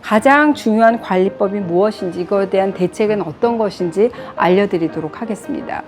가장 중요한 관리법이 무엇인지, 이거에 대한 대책은 어떤 것인지 알려드리도록 하겠습니다.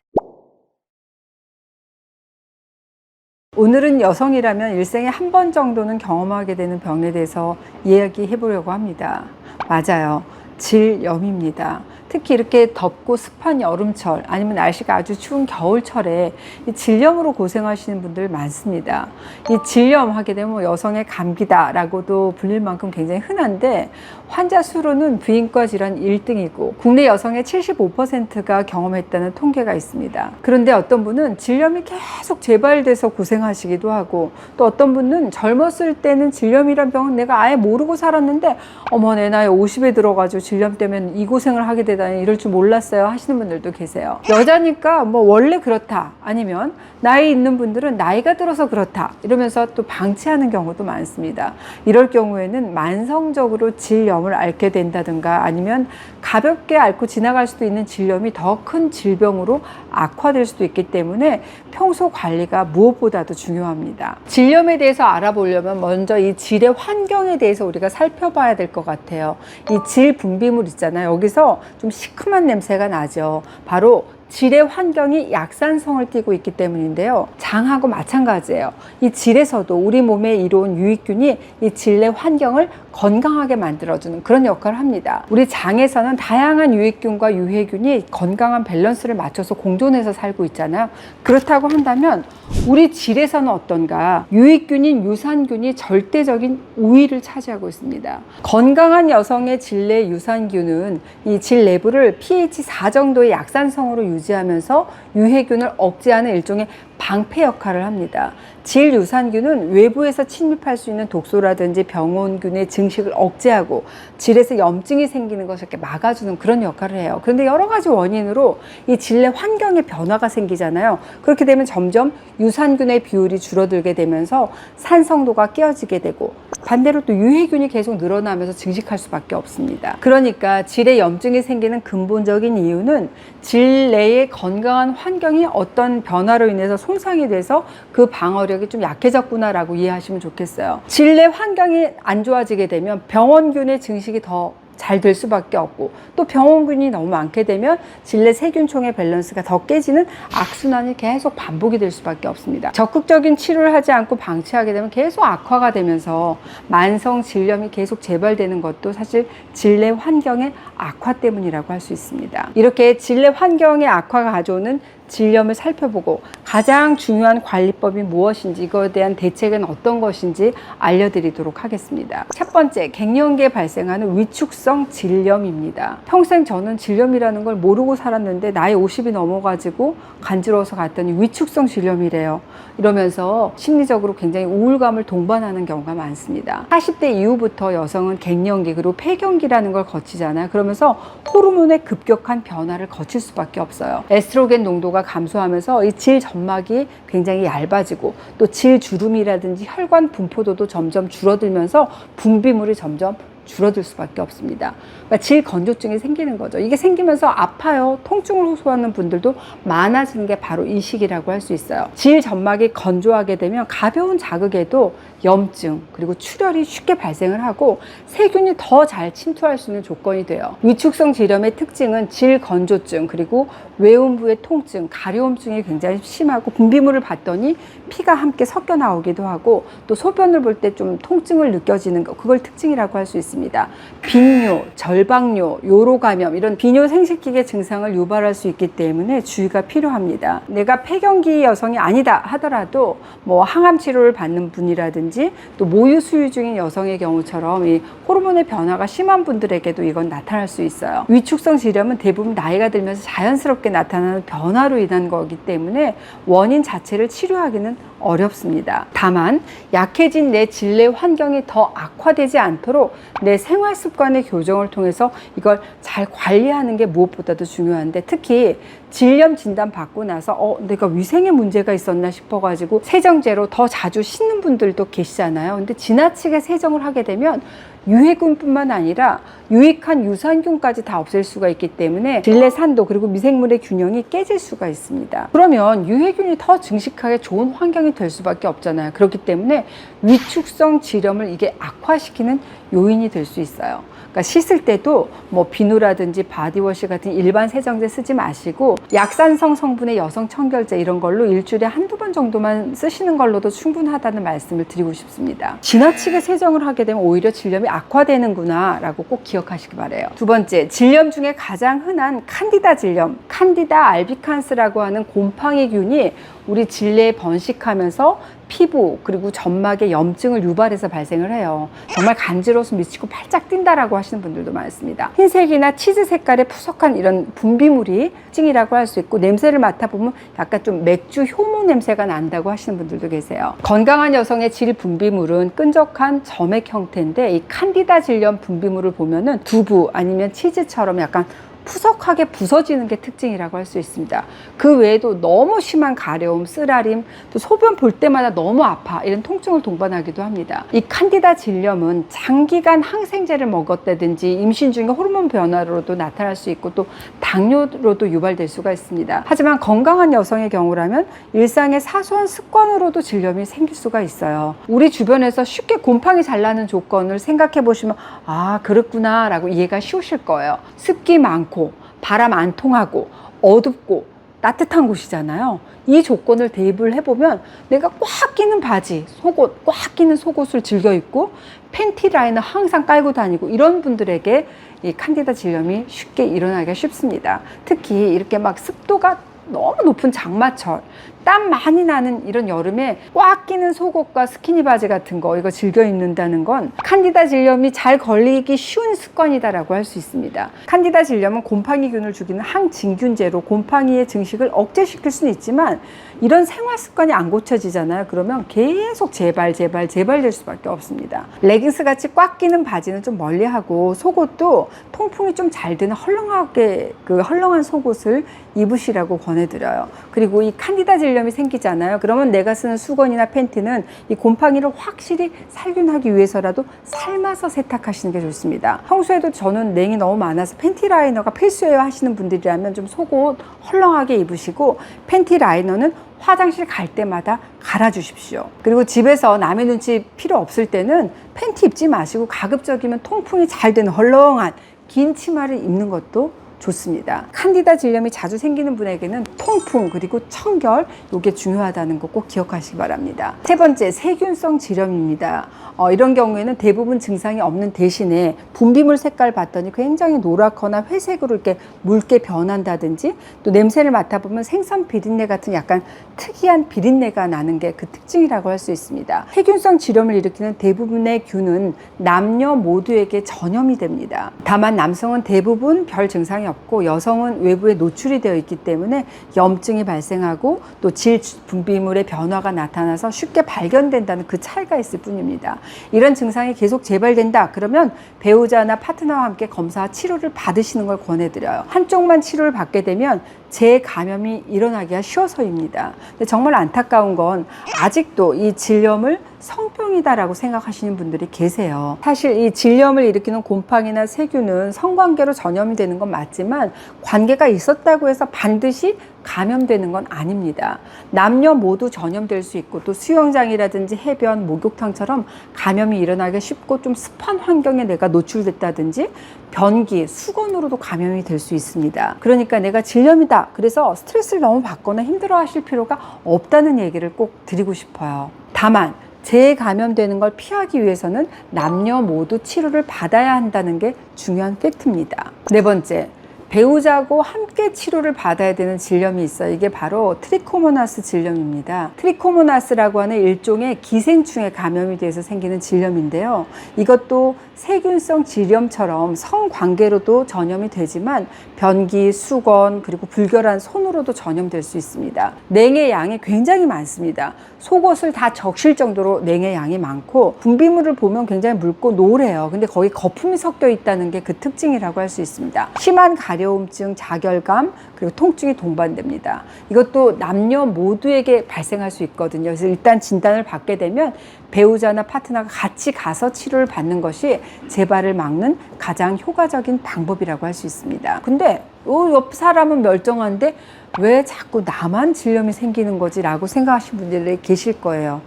오늘은 여성이라면 일생에 한 번 정도는 경험하게 되는 병에 대해서 이야기해 보려고 합니다. 맞아요. 질염입니다. 특히 이렇게 덥고 습한 여름철, 아니면 날씨가 아주 추운 겨울철에 이 질염으로 고생하시는 분들 많습니다. 이 질염 하게 되면 여성의 감기다라고도 불릴 만큼 굉장히 흔한데, 환자 수로는 비인과 질환 1등이고 국내 여성의 75%가 경험했다는 통계가 있습니다. 그런데 어떤 분은 질염이 계속 재발돼서 고생하시기도 하고, 또 어떤 분은 젊었을 때는 질염이란 병은 내가 아예 모르고 살았는데 어머, 내 나이 50에 들어가지고 질염 때문에 이 고생을 하게 되다니 이럴 줄 몰랐어요 하시는 분들도 계세요. 여자니까 뭐 원래 그렇다, 아니면 나이 있는 분들은 나이가 들어서 그렇다 이러면서 또 방치하는 경우도 많습니다. 이럴 경우에는 만성적으로 질염을 앓게 된다든가, 아니면 가볍게 앓고 지나갈 수도 있는 질염이 더 큰 질병으로 악화될 수도 있기 때문에 평소 관리가 무엇보다도 중요합니다. 질염에 대해서 알아보려면 먼저 이 질의 환경에 대해서 우리가 살펴봐야 될 것 같아요. 이 질 분비물 있잖아요. 여기서 좀 시큼한 냄새가 나죠. 바로 질의 환경이 약산성을 띠고 있기 때문인데요. 장하고 마찬가지예요. 이 질에서도 우리 몸에 이로운 유익균이 이 질 내 환경을 건강하게 만들어주는 그런 역할을 합니다. 우리 장에서는 다양한 유익균과 유해균이 건강한 밸런스를 맞춰서 공존해서 살고 있잖아요. 그렇다고 한다면 우리 질에서는 어떤가? 유익균인 유산균이 절대적인 우위를 차지하고 있습니다. 건강한 여성의 질 내 유산균은 이 질 내부를 pH 4 정도의 약산성으로 유지하면서 유해균을 억제하는 일종의 방패 역할을 합니다. 질 유산균은 외부에서 침입할 수 있는 독소라든지 병원균의 증식을 억제하고 질에서 염증이 생기는 것을 이렇게 막아주는 그런 역할을 해요. 그런데 여러 가지 원인으로 이 질 내 환경에 변화가 생기잖아요. 그렇게 되면 점점 유산균의 비율이 줄어들게 되면서 산성도가 깨어지게 되고, 반대로 또 유해균이 계속 늘어나면서 증식할 수밖에 없습니다. 그러니까 질에 염증이 생기는 근본적인 이유는 질 내의 건강한 환경이 어떤 변화로 인해서 손상이 돼서 그 방어력이 좀 약해졌구나라고 이해하시면 좋겠어요. 질 내 환경이 안 좋아지게 되면 병원균의 증식이 더 잘 될 수밖에 없고, 또 병원균이 너무 많게 되면 질 내 세균총의 밸런스가 더 깨지는 악순환이 계속 반복이 될 수밖에 없습니다. 적극적인 치료를 하지 않고 방치하게 되면 계속 악화가 되면서 만성 질염이 계속 재발되는 것도 사실 질 내 환경의 악화 때문이라고 할 수 있습니다. 이렇게 질 내 환경의 악화가 가져오는 질염을 살펴보고 가장 중요한 관리법이 무엇인지, 이거에 대한 대책은 어떤 것인지 알려드리도록 하겠습니다. 첫 번째, 갱년기에 발생하는 위축성 질염입니다. 평생 저는 질염이라는 걸 모르고 살았는데 나이 50이 넘어가지고 간지러워서 갔더니 위축성 질염이래요. 이러면서 심리적으로 굉장히 우울감을 동반하는 경우가 많습니다. 40대 이후부터 여성은 갱년기 그리고 폐경기라는 걸 거치잖아요. 그러면서 호르몬의 급격한 변화를 거칠 수밖에 없어요. 에스트로겐 농도가 감소하면서 이 질 점막이 굉장히 얇아지고, 또 질 주름이라든지 혈관 분포도도 점점 줄어들면서 분비물이 점점 줄어들 수밖에 없습니다. 그러니까 질 건조증이 생기는 거죠. 이게 생기면서 아파요, 통증을 호소하는 분들도 많아지는 게 바로 이 시기라고 할 수 있어요. 질 점막이 건조하게 되면 가벼운 자극에도 염증 그리고 출혈이 쉽게 발생을 하고 세균이 더 잘 침투할 수 있는 조건이 돼요. 위축성 질염의 특징은 질 건조증, 그리고 외음부의 통증, 가려움증이 굉장히 심하고, 분비물을 봤더니 피가 함께 섞여 나오기도 하고, 또 소변을 볼 때 좀 통증을 느껴지는 거, 그걸 특징이라고 할 수 있습니다. 빈뇨, 절박뇨, 요로감염, 이런 비뇨 생식기계 증상을 유발할 수 있기 때문에 주의가 필요합니다. 내가 폐경기 여성이 아니다 하더라도 뭐 항암 치료를 받는 분이라든지 또 모유 수유 중인 여성의 경우처럼 이 호르몬의 변화가 심한 분들에게도 이건 나타날 수 있어요. 위축성 질염은 대부분 나이가 들면서 자연스럽게 나타나는 변화로 인한 거기 때문에 원인 자체를 치료하기는 어렵습니다. 다만 약해진 내 질 내 환경이 더 악화되지 않도록 내 생활 습관의 교정을 통해서 이걸 잘 관리하는 게 무엇보다도 중요한데, 특히 질염 진단 받고 나서 내가 위생에 문제가 있었나 싶어가지고 세정제로 더 자주 씻는 분들도 계시잖아요. 근데 지나치게 세정을 하게 되면 유해균뿐만 아니라 유익한 유산균까지 다 없앨 수가 있기 때문에 질내 산도 그리고 미생물의 균형이 깨질 수가 있습니다. 그러면 유해균이 더 증식하게 좋은 환경이 될 수밖에 없잖아요. 그렇기 때문에 위축성 지렴을 이게 악화시키는 요인이 될 수 있어요. 그러니까 씻을 때도 뭐 비누라든지 바디워시 같은 일반 세정제 쓰지 마시고 약산성 성분의 여성 청결제 이런 걸로 일주일에 한두 번 정도만 쓰시는 걸로도 충분하다는 말씀을 드리고 싶습니다. 지나치게 세정을 하게 되면 오히려 질염이 악화되는구나 라고 꼭 기억하시기 바라요. 두 번째, 질염 중에 가장 흔한 칸디다 질염, 칸디다 알비칸스라고 하는 곰팡이균이 우리 질내에 번식하면서 피부 그리고 점막에 염증을 유발해서 발생을 해요. 정말 간지러워서 미치고 팔짝 뛴다라고 하시는 분들도 많습니다. 흰색이나 치즈 색깔의 푸석한 이런 분비물이 찡이라고 할 수 있고, 냄새를 맡아보면 약간 좀 맥주 효모 냄새가 난다고 하시는 분들도 계세요. 건강한 여성의 질 분비물은 끈적한 점액 형태인데, 이 칸디다 질염 분비물을 보면은 두부 아니면 치즈처럼 약간 푸석하게 부서지는 게 특징이라고 할 수 있습니다. 그 외에도 너무 심한 가려움, 쓰라림, 또 소변 볼 때마다 너무 아파 이런 통증을 동반하기도 합니다. 이 칸디다 질염은 장기간 항생제를 먹었다든지 임신 중에 호르몬 변화로도 나타날 수 있고 또 당뇨로도 유발될 수가 있습니다. 하지만 건강한 여성의 경우라면 일상의 사소한 습관으로도 질염이 생길 수가 있어요. 우리 주변에서 쉽게 곰팡이 잘 나는 조건을 생각해 보시면 아, 그렇구나 라고 이해가 쉬우실 거예요. 습기 많고 바람 안 통하고 어둡고 따뜻한 곳이잖아요. 이 조건을 대입을 해보면 내가 꽉 끼는 바지, 속옷, 꽉 끼는 속옷을 즐겨 입고 팬티 라인을 항상 깔고 다니고 이런 분들에게 이 칸디다 질염이 쉽게 일어나기가 쉽습니다. 특히 이렇게 막 습도가 너무 높은 장마철, 땀 많이 나는 이런 여름에 꽉 끼는 속옷과 스키니 바지 같은 거 이거 즐겨 입는다는 건 칸디다 질염이 잘 걸리기 쉬운 습관이다라고 할 수 있습니다. 칸디다 질염은 곰팡이균을 죽이는 항진균제로 곰팡이의 증식을 억제시킬 수는 있지만 이런 생활 습관이 안 고쳐지잖아요. 그러면 계속 재발 될 수밖에 없습니다. 레깅스 같이 꽉 끼는 바지는 좀 멀리하고 속옷도 통풍이 좀 잘 되는 헐렁한 속옷을 입으시라고 권해드려요. 그리고 이 칸디다 질염이 생기잖아요. 그러면 내가 쓰는 수건이나 팬티는 이 곰팡이를 확실히 살균하기 위해서라도 삶아서 세탁하시는 게 좋습니다. 평소에도 저는 냉이 너무 많아서 팬티 라이너가 필수예요 하시는 분들이라면 좀 속옷 헐렁하게 입으시고 팬티 라이너는 화장실 갈 때마다 갈아주십시오. 그리고 집에서 남의 눈치 필요 없을 때는 팬티 입지 마시고 가급적이면 통풍이 잘 되는 헐렁한 긴 치마를 입는 것도 좋습니다. 칸디다 질염이 자주 생기는 분에게는 통풍 그리고 청결 이게 중요하다는 거 꼭 기억하시기 바랍니다. 세 번째, 세균성 질염입니다. 이런 경우에는 대부분 증상이 없는 대신에 분비물 색깔 봤더니 굉장히 노랗거나 회색으로 이렇게 묽게 변한다든지 또 냄새를 맡아보면 생선 비린내 같은 약간 특이한 비린내가 나는 게 그 특징이라고 할 수 있습니다. 세균성 질염을 일으키는 대부분의 균은 남녀 모두에게 전염이 됩니다. 다만 남성은 대부분 별 증상이 없고 여성은 외부에 노출이 되어 있기 때문에 염증이 발생하고 또 질 분비물의 변화가 나타나서 쉽게 발견된다는 그 차이가 있을 뿐입니다. 이런 증상이 계속 재발된다 그러면 배우자나 파트너와 함께 검사와 치료를 받으시는 걸 권해드려요. 한쪽만 치료를 받게 되면 재감염이 일어나기가 쉬워서입니다. 근데 정말 안타까운 건 아직도 이 질염을 성병이다라고 생각하시는 분들이 계세요. 사실 이 질염을 일으키는 곰팡이나 세균은 성관계로 전염이 되는 건 맞지만 관계가 있었다고 해서 반드시 감염되는 건 아닙니다. 남녀 모두 전염될 수 있고 또 수영장이라든지 해변, 목욕탕처럼 감염이 일어나기 쉽고 좀 습한 환경에 내가 노출됐다든지 변기, 수건으로도 감염이 될 수 있습니다. 그러니까 내가 질염이다. 그래서 스트레스를 너무 받거나 힘들어 하실 필요가 없다는 얘기를 꼭 드리고 싶어요. 다만 재감염되는 걸 피하기 위해서는 남녀 모두 치료를 받아야 한다는 게 중요한 팩트입니다. 네 번째, 배우자하고 함께 치료를 받아야 되는 질염이 있어요. 이게 바로 트리코모나스 질염입니다. 트리코모나스라고 하는 일종의 기생충에 감염이 돼서 생기는 질염인데요. 이것도 세균성 질염처럼 성관계로도 전염이 되지만 변기, 수건, 그리고 불결한 손으로도 전염될 수 있습니다. 냉의 양이 굉장히 많습니다. 속옷을 다 적실 정도로 냉의 양이 많고 분비물을 보면 굉장히 묽고 노래요. 근데 거기 거품이 섞여 있다는 게 그 특징이라고 할 수 있습니다. 심한 가려움증, 자결감, 그리고 통증이 동반됩니다. 이것도 남녀 모두에게 발생할 수 있거든요. 그래서 일단 진단을 받게 되면 배우자나 파트너가 같이 가서 치료를 받는 것이 재발을 막는 가장 효과적인 방법이라고 할 수 있습니다. 근데 옆 사람은 멀쩡한데 왜 자꾸 나만 질염이 생기는 거지? 라고 생각하시는 분들이 계실 거예요.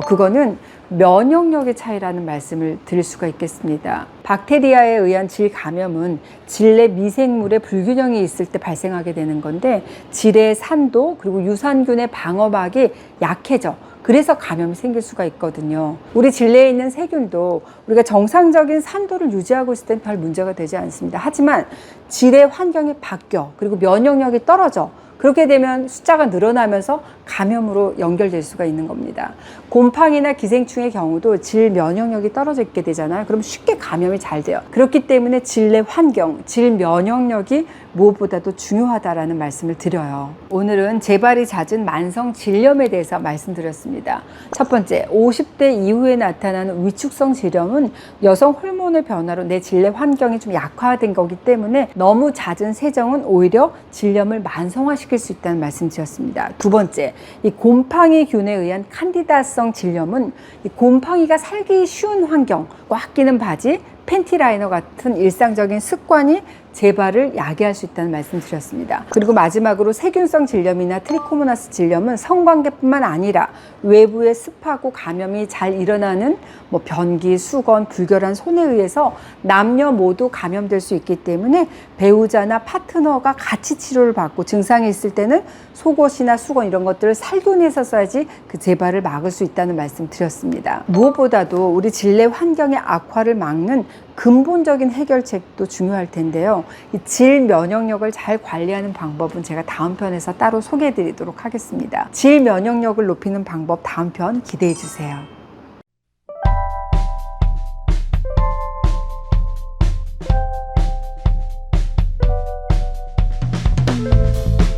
그거는 면역력의 차이라는 말씀을 드릴 수가 있겠습니다. 박테리아에 의한 질 감염은 질 내 미생물의 불균형이 있을 때 발생하게 되는 건데, 질의 산도 그리고 유산균의 방어막이 약해져. 그래서 감염이 생길 수가 있거든요. 우리 질 내에 있는 세균도 우리가 정상적인 산도를 유지하고 있을 땐 별 문제가 되지 않습니다. 하지만 질의 환경이 바뀌어, 그리고 면역력이 떨어져. 그렇게 되면 숫자가 늘어나면서 감염으로 연결될 수가 있는 겁니다. 곰팡이나 기생충의 경우도 질 면역력이 떨어져 있게 되잖아요. 그럼 쉽게 감염이 잘 돼요. 그렇기 때문에 질 내 환경, 질 면역력이 무엇보다도 중요하다라는 말씀을 드려요. 오늘은 재발이 잦은 만성 질염에 대해서 말씀드렸습니다. 첫 번째, 50대 이후에 나타나는 위축성 질염은 여성 호르몬의 변화로 내 질 내 환경이 좀 약화된 거기 때문에 너무 잦은 세정은 오히려 질염을 만성화시킬 수 있다는 말씀 드렸습니다. 두 번째, 이 곰팡이균에 의한 칸디다성 질염은 이 곰팡이가 살기 쉬운 환경, 꽉 끼는 바지, 팬티 라이너 같은 일상적인 습관이 재발을 야기할 수 있다는 말씀 드렸습니다. 그리고 마지막으로 세균성 질염이나 트리코모나스 질염은 성관계뿐만 아니라 외부의 습하고 감염이 잘 일어나는 변기, 수건, 불결한 손에 의해서 남녀 모두 감염될 수 있기 때문에 배우자나 파트너가 같이 치료를 받고 증상이 있을 때는 속옷이나 수건 이런 것들을 살균해서 써야지 그 재발을 막을 수 있다는 말씀 드렸습니다. 무엇보다도 우리 질 내 환경의 악화를 막는 근본적인 해결책도 중요할 텐데요. 이 질 면역력을 잘 관리하는 방법은 제가 다음 편에서 따로 소개해 드리도록 하겠습니다. 질 면역력을 높이는 방법 다음 편 기대해 주세요.